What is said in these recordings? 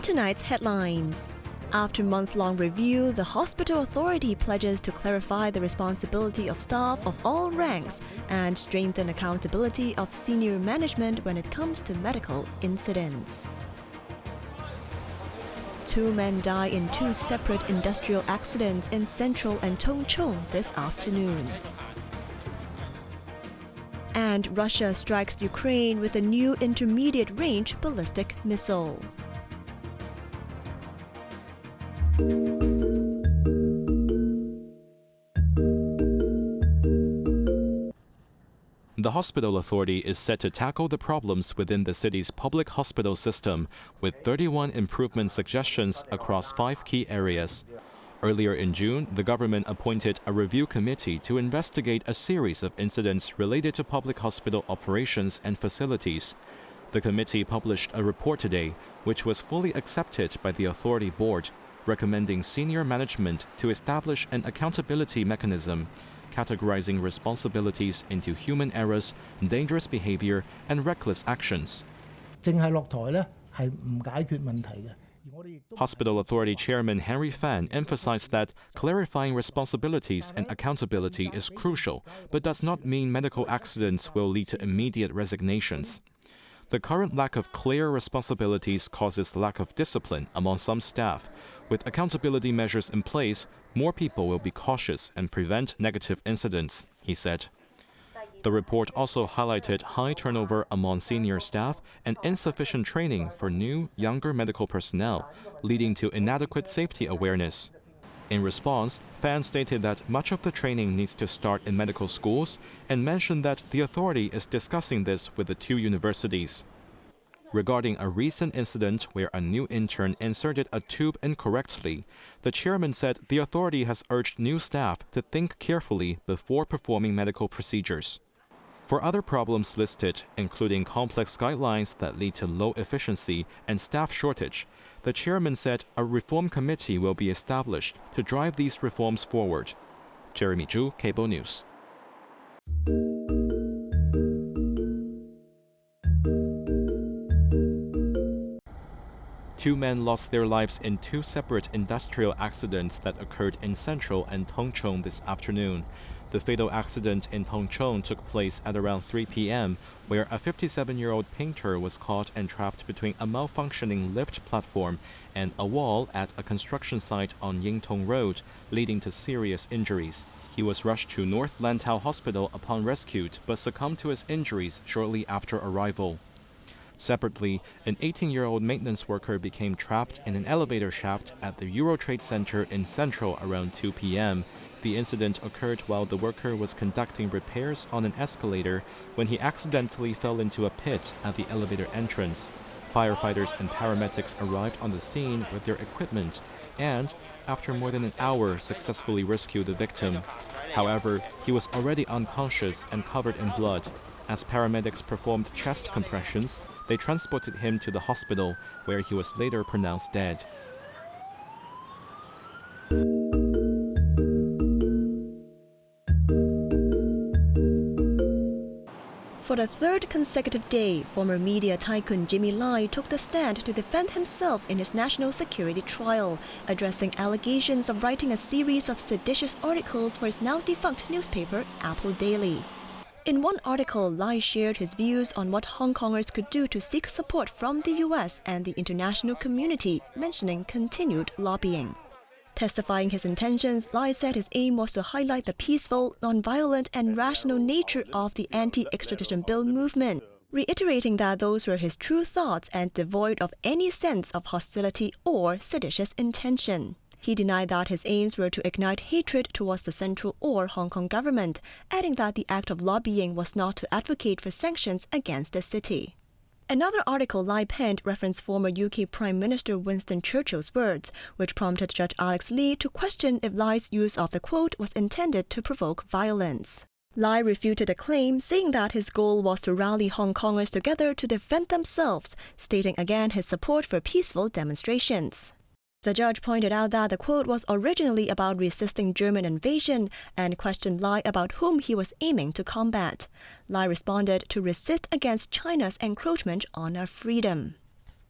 tonight's headlines. After month-long review, the hospital authority pledges to clarify the responsibility of staff of all ranks and strengthen accountability of senior management when it comes to medical incidents. 2 men die in 2 separate industrial accidents in Central and Tung Chung this afternoon. And Russia strikes Ukraine with a new intermediate-range ballistic missile. The hospital authority is set to tackle the problems within the city's public hospital system with 31 improvement suggestions across 5 key areas. Earlier in June, the government appointed a review committee to investigate a series of incidents related to public hospital operations and facilities. The committee published a report today, which was fully accepted by the authority board, recommending senior management to establish an accountability mechanism, categorizing responsibilities into human errors, dangerous behavior, and reckless actions. Hospital Authority Chairman Henry Fan emphasized that clarifying responsibilities and accountability is crucial, but does not mean medical accidents will lead to immediate resignations. The current lack of clear responsibilities causes lack of discipline among some staff. With accountability measures in place, more people will be cautious and prevent negative incidents, he said. The report also highlighted high turnover among senior staff and insufficient training for new, younger medical personnel, leading to inadequate safety awareness. In response, Fan stated that much of the training needs to start in medical schools and mentioned that the authority is discussing this with the 2 universities. Regarding a recent incident where a new intern inserted a tube incorrectly, the chairman said the authority has urged new staff to think carefully before performing medical procedures. For other problems listed, including complex guidelines that lead to low efficiency and staff shortage, the chairman said a reform committee will be established to drive these reforms forward. Jeremy Zhu, Cable News. Two men lost their lives in 2 separate industrial accidents that occurred in Central and Tung Chung this afternoon. The fatal accident in Tung Chung took place at around 3 p.m., where a 57-year-old painter was caught and trapped between a malfunctioning lift platform and a wall at a construction site on Yingtong Road, leading to serious injuries. He was rushed to North Lantau Hospital upon rescued, but succumbed to his injuries shortly after arrival. Separately, an 18-year-old maintenance worker became trapped in an elevator shaft at the Euro Trade Center in Central around 2 p.m. The incident occurred while the worker was conducting repairs on an escalator when he accidentally fell into a pit at the elevator entrance. Firefighters and paramedics arrived on the scene with their equipment and, after more than an hour, successfully rescued the victim. However, he was already unconscious and covered in blood. As paramedics performed chest compressions, they transported him to the hospital, where he was later pronounced dead. For the 3rd consecutive day, former media tycoon Jimmy Lai took the stand to defend himself in his national security trial, addressing allegations of writing a series of seditious articles for his now-defunct newspaper, Apple Daily. In one article, Lai shared his views on what Hong Kongers could do to seek support from the US and the international community, mentioning continued lobbying. Testifying his intentions, Lai said his aim was to highlight the peaceful, non-violent and rational nature of the anti-extradition bill movement, reiterating that those were his true thoughts and devoid of any sense of hostility or seditious intention. He denied that his aims were to ignite hatred towards the central or Hong Kong government, adding that the act of lobbying was not to advocate for sanctions against the city. Another article Lai penned referenced former UK Prime Minister Winston Churchill's words, which prompted Judge Alex Lee to question if Lai's use of the quote was intended to provoke violence. Lai refuted the claim, saying that his goal was to rally Hong Kongers together to defend themselves, stating again his support for peaceful demonstrations. The judge pointed out that the quote was originally about resisting German invasion and questioned Lai about whom he was aiming to combat. Lai responded to resist against China's encroachment on our freedom.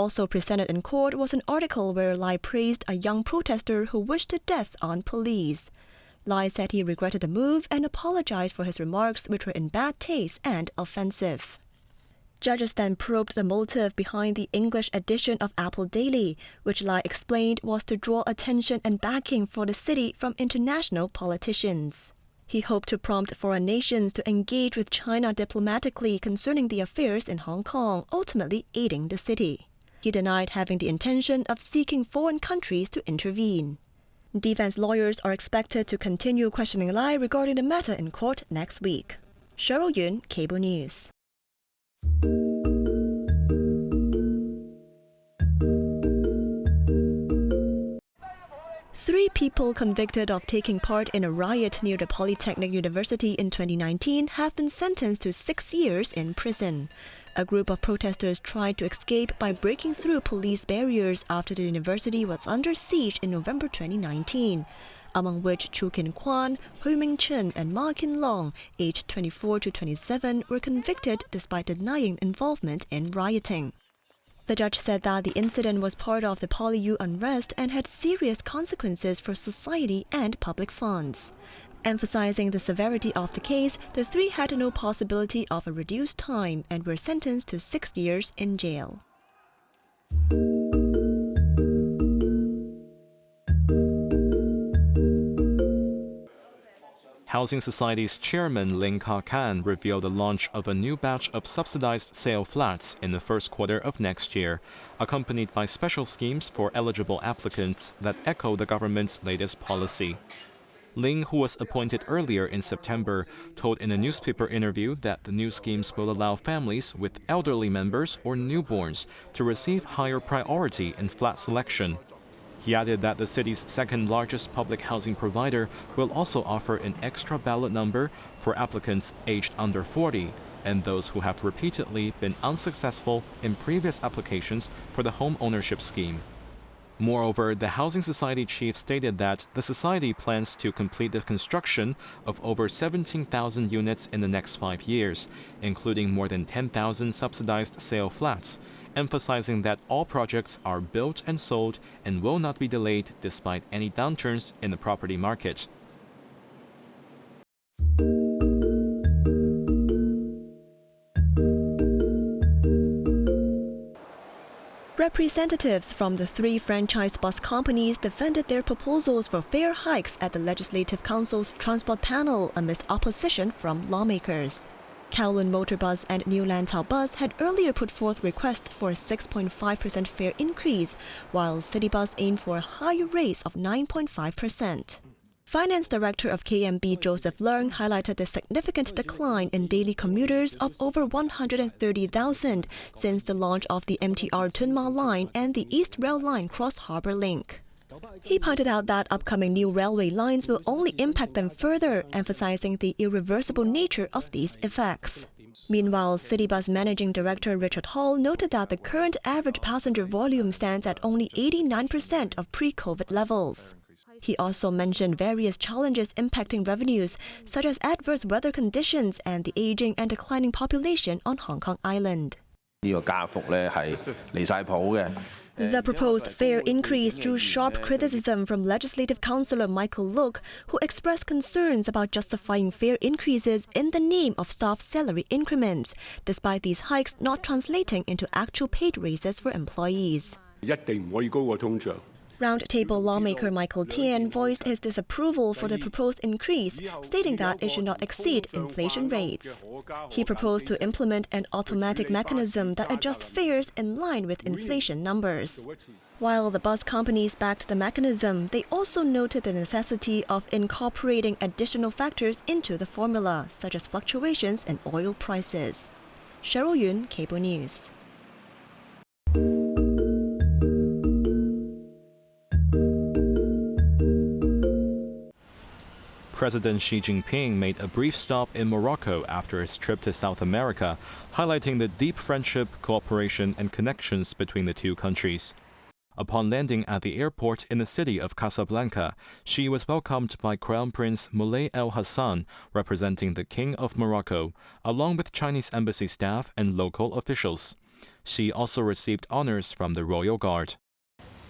Also presented in court was an article where Lai praised a young protester who wished to death on police. Lai said he regretted the move and apologized for his remarks, which were in bad taste and offensive. Judges then probed the motive behind the English edition of Apple Daily, which Lai explained was to draw attention and backing for the city from international politicians. He hoped to prompt foreign nations to engage with China diplomatically concerning the affairs in Hong Kong, ultimately aiding the city. He denied having the intention of seeking foreign countries to intervene. Defense lawyers are expected to continue questioning Lai regarding the matter in court next week. Cheryl Yun, Cable News. 3 people convicted of taking part in a riot near the Polytechnic University in 2019 have been sentenced to 6 years in prison. A group of protesters tried to escape by breaking through police barriers after the university was under siege in November 2019, among which Chu Kin Kwan, Hui Ming Chen and Ma Kin Long, aged 24 to 27, were convicted despite denying involvement in rioting. The judge said that the incident was part of the PolyU unrest and had serious consequences for society and public funds. Emphasizing the severity of the case, the 3 had no possibility of a reduced time and were sentenced to 6 years in jail. Housing Society's chairman Ling Ka-kan revealed the launch of a new batch of subsidized sale flats in the first quarter of next year, accompanied by special schemes for eligible applicants that echo the government's latest policy. Ling, who was appointed earlier in September, told in a newspaper interview that the new schemes will allow families with elderly members or newborns to receive higher priority in flat selection. He added that the city's second-largest public housing provider will also offer an extra ballot number for applicants aged under 40 and those who have repeatedly been unsuccessful in previous applications for the home ownership scheme. Moreover, the Housing Society chief stated that the society plans to complete the construction of over 17,000 units in the next 5 years, including more than 10,000 subsidized sale flats, emphasizing that all projects are built and sold and will not be delayed despite any downturns in the property market. Representatives from the 3 franchise bus companies defended their proposals for fare hikes at the Legislative Council's transport panel amidst opposition from lawmakers. Kowloon Motor Bus and New Lantau Bus had earlier put forth requests for a 6.5% fare increase, while Citybus aimed for a higher rate of 9.5%. Finance Director of KMB Joseph Leung highlighted the significant decline in daily commuters of over 130,000 since the launch of the MTR Tuen Ma Line and the East Rail Line Cross Harbour Link. He pointed out that upcoming new railway lines will only impact them further, emphasizing the irreversible nature of these effects. Meanwhile, Citybus Managing Director Richard Hall noted that the current average passenger volume stands at only 89% of pre-COVID levels. He also mentioned various challenges impacting revenues, such as adverse weather conditions and the aging and declining population on Hong Kong Island. The proposed fare increase drew sharp criticism from Legislative Councillor Michael Look, who expressed concerns about justifying fare increases in the name of staff salary increments, despite these hikes not translating into actual paid raises for employees. Roundtable lawmaker Michael Tian voiced his disapproval for the proposed increase, stating that it should not exceed inflation rates. He proposed to implement an automatic mechanism that adjusts fares in line with inflation numbers. While the bus companies backed the mechanism, they also noted the necessity of incorporating additional factors into the formula, such as fluctuations in oil prices. Cheryl Yun, Cable News. President Xi Jinping made a brief stop in Morocco after his trip to South America, highlighting the deep friendship, cooperation, and connections between the 2 countries. Upon landing at the airport in the city of Casablanca, Xi was welcomed by Crown Prince Moulay El Hassan, representing the King of Morocco, along with Chinese embassy staff and local officials. She also received honors from the Royal Guard.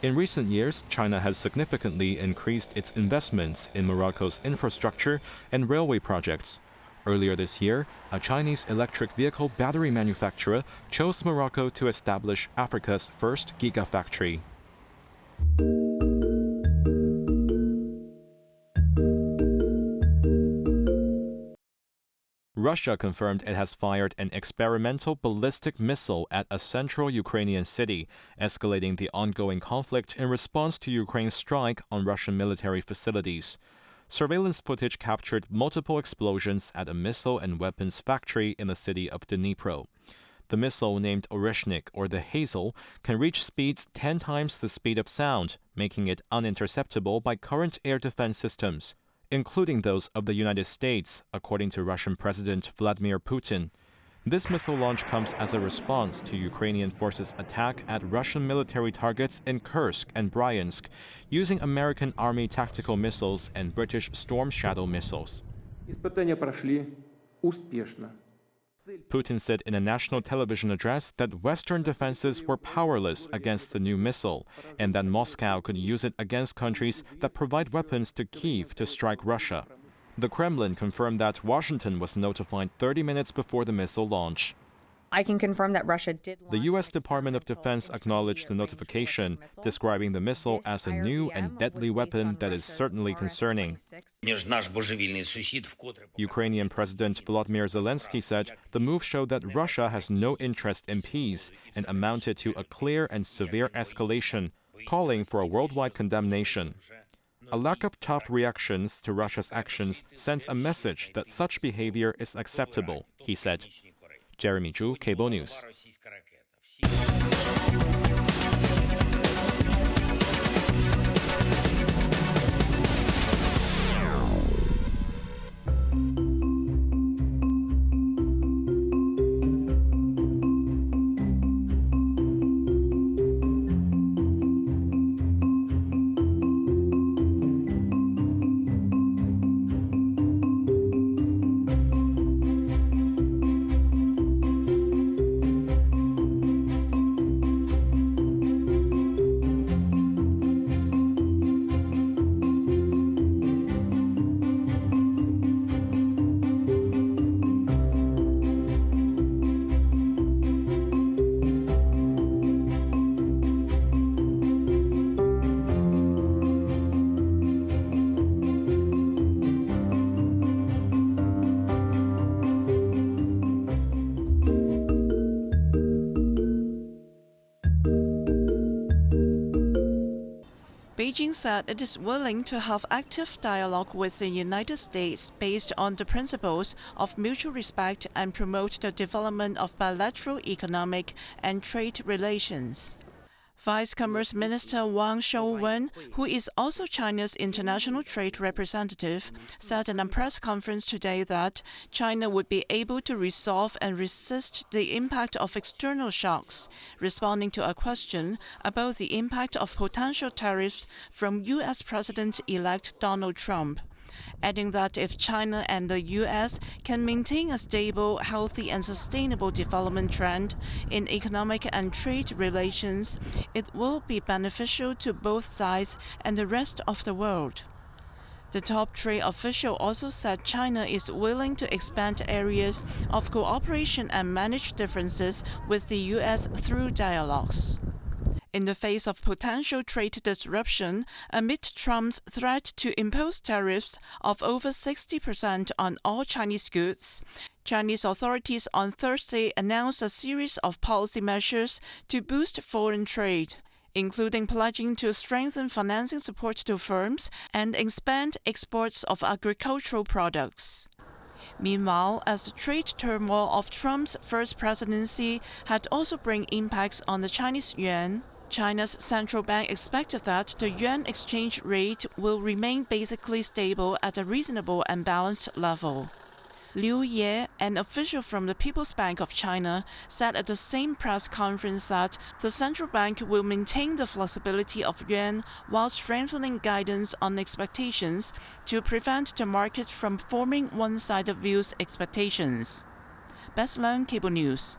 In recent years, China has significantly increased its investments in Morocco's infrastructure and railway projects. Earlier this year, a Chinese electric vehicle battery manufacturer chose Morocco to establish Africa's first gigafactory. Russia confirmed it has fired an experimental ballistic missile at a central Ukrainian city, escalating the ongoing conflict in response to Ukraine's strike on Russian military facilities. Surveillance footage captured multiple explosions at a missile and weapons factory in the city of Dnipro. The missile, named Oreshnik, or the Hazel, can reach speeds 10 times the speed of sound, making it uninterceptable by current air defense systems, including those of the United States, according to Russian President Vladimir Putin. This missile launch comes as a response to Ukrainian forces' attack at Russian military targets in Kursk and Bryansk, using American Army tactical missiles and British Storm Shadow missiles. Испытания прошли успешно. Putin said in a national television address that Western defenses were powerless against the new missile, and that Moscow could use it against countries that provide weapons to Kyiv to strike Russia. The Kremlin confirmed that Washington was notified 30 minutes before the missile launch. I can confirm that Russia did launch The U.S. Department of Defense acknowledged the notification, describing the missile as a new and deadly weapon that is certainly concerning. Ukrainian President Volodymyr Zelensky said the move showed that Russia has no interest in peace and amounted to a clear and severe escalation, calling for a worldwide condemnation. A lack of tough reactions to Russia's actions sends a message that such behavior is acceptable, he said. Jeremy Zhu, Cable News. Beijing said it is willing to have active dialogue with the United States based on the principles of mutual respect and promote the development of bilateral economic and trade relations. Vice Commerce Minister Wang Shouwen, who is also China's international trade representative, said in a press conference today that China would be able to resolve and resist the impact of external shocks, responding to a question about the impact of potential tariffs from U.S. President-elect Donald Trump, adding that if China and the U.S. can maintain a stable, healthy, and sustainable development trend in economic and trade relations, it will be beneficial to both sides and the rest of the world. The top trade official also said China is willing to expand areas of cooperation and manage differences with the U.S. through dialogues. In the face of potential trade disruption amid Trump's threat to impose tariffs of over 60% on all Chinese goods, Chinese authorities on Thursday announced a series of policy measures to boost foreign trade, including pledging to strengthen financing support to firms and expand exports of agricultural products. Meanwhile, as the trade turmoil of Trump's first presidency had also brought impacts on the Chinese yuan, China's central bank expected that the yuan exchange rate will remain basically stable at a reasonable and balanced level. Liu Ye, an official from the People's Bank of China, said at the same press conference that the central bank will maintain the flexibility of yuan while strengthening guidance on expectations to prevent the market from forming one-sided views expectations. Best Learn Cable News.